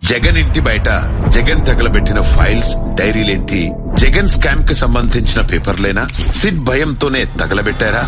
జగన్ ఇంటి బయట Jagan తగలబెట్టిన files, డైరీలేంటి? Jagan scam కి సంబంధించిన పేపర్లేనా? సిట్ భయంతోనే తగలబెట్టారా?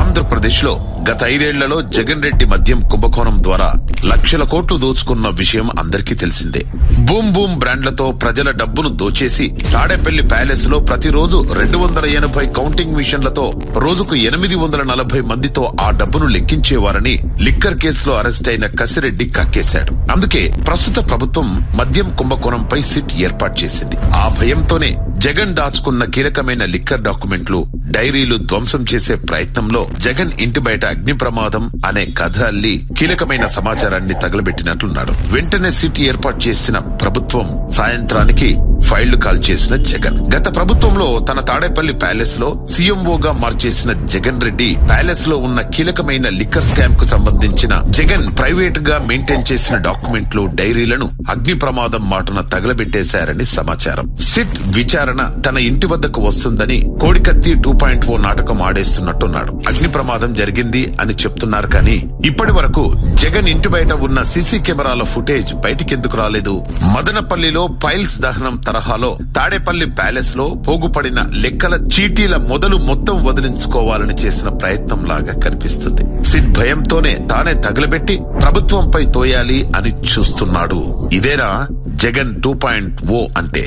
ఆంధ్రప్రదేశ్ లో గత 5 ఏళ్లలో జగన్ రెడ్డి మద్యం కుంభకోణం ద్వారా లక్షల కోట్లు దోచుకున్న విషయం అందరికీ తెలిసిందే. బూమ్ బూమ్ బ్రాండ్లతో ప్రజల డబ్బును దోచేసి తాడేపల్లి ప్యాలెస్ లో ప్రతిరోజు 280 కౌంటింగ్ మిషన్లతో రోజుకు 840 మందితో ఆ డబ్బును లెక్కించేవారని లిక్కర్ కేసులో అరెస్ట్ అయిన కసిరెడ్డి కక్కేశాడు. అందుకే ప్రస్తుత ప్రభుత్వం మద్యం కుంభకోణంపై సిట్ ఏర్పాటు చేసింది. ఆ భయంతోనే జగన్ దాచుకున్న కీలకమైన లిక్కర్ డాక్యుమెంట్లు, డైరీలు ధ్వంసం చేసే ప్రయత్నంలో జగన్ ఇంటి బయట అగ్ని ప్రమాదం అనే కథ అల్లి కీలకమైన సమాచారాన్ని తగలబెట్టినట్లున్నాడు. వెంటనే సిట్ ఏర్పాటు చేసిన ప్రభుత్వం సాయంత్రానికి ఫైళ్లు కాల్ చేసిన జగన్. గత ప్రభుత్వంలో తన తాడేపల్లి ప్యాలెస్ లో సీఎంఓగా మార్చేసిన జగన్ రెడ్డి ప్యాలెస్ లో ఉన్న కీలకమైన లిక్కర్ స్కామ్ కు సంబంధించిన జగన్ ప్రైవేట్ గా మెయింటైన్ చేసిన డాక్యుమెంట్లు, డైరీలను అగ్ని ప్రమాదం మాటున తగలబెట్టేశారని సమాచారం. సిట్ విచారణ తన ఇంటి వద్దకు వస్తుందని కోడికత్తి 2.0 నాటకం ఆడేస్తున్నట్టున్నాడు. అగ్ని ప్రమాదం జరిగింది అని చెప్తున్నారు కానీ ఇప్పటి వరకు జగన్ ఇంటి బయట ఉన్న సీసీ కెమెరాల ఫుటేజ్ బయటికెందుకు రాలేదు? మదనపల్లిలో పైల్స్ దహనం తరహాలో తాడేపల్లి ప్యాలెస్ లో పోగుపడిన లెక్కల చీటీల మొత్తం వదిలించుకోవాలని చేసిన ప్రయత్నం లాగా కనిపిస్తుంది. సిట్ భయంతోనే తానే తగలబెట్టి ప్రభుత్వంపై తోయాలి అని చూస్తున్నాడు. ఇదేనా జగన్ 2.0 అంటే?